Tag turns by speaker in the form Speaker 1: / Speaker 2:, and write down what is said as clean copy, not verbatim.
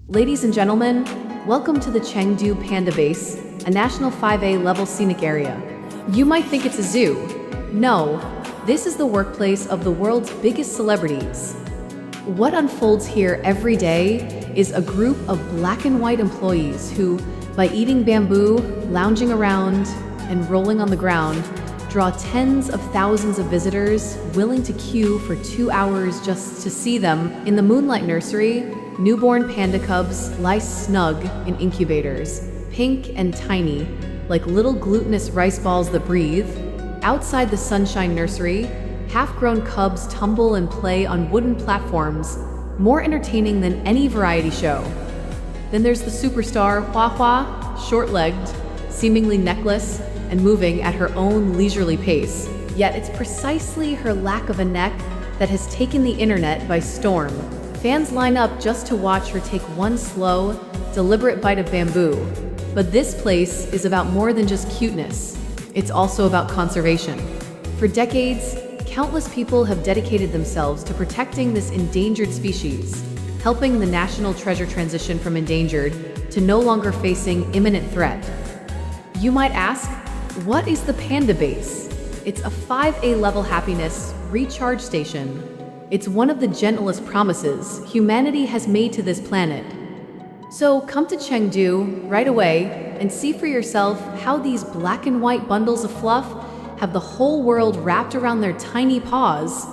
Speaker 1: Ladies and gentlemen, welcome to the Chengdu Panda Base, a national 5A level scenic area. You might think it's a zoo. No, this is the workplace of the world's biggest celebrities. What unfolds here every day is a group of black and white employees who, by eating bamboo, lounging around, and rolling on the ground, draw tens of thousands of visitors willing to queue for 2 hours just to see them. In the Moonlight Nursery, newborn panda cubs lie snug in incubators, pink and tiny, like little glutinous rice balls that breathe. Outside the Sunshine Nursery, half-grown cubs tumble and play on wooden platforms, more entertaining than any variety show. Then there's the superstar Hua Hua, short-legged, seemingly necklace, and moving at her own leisurely pace. Yet it's precisely her lack of a neck that has taken the internet by storm. Fans line up just to watch her take one slow, deliberate bite of bamboo. But this place is about more than just cuteness. It's also about conservation. For decades, countless people have dedicated themselves to protecting this endangered species, helping the national treasure transition from endangered to no longer facing imminent threat. You might ask, what is the Panda Base? It's a 5A level happiness recharge station. It's one of the gentlest promises humanity has made to this planet. So come to Chengdu right away and see for yourself how these black and white bundles of fluff have the whole world wrapped around their tiny paws.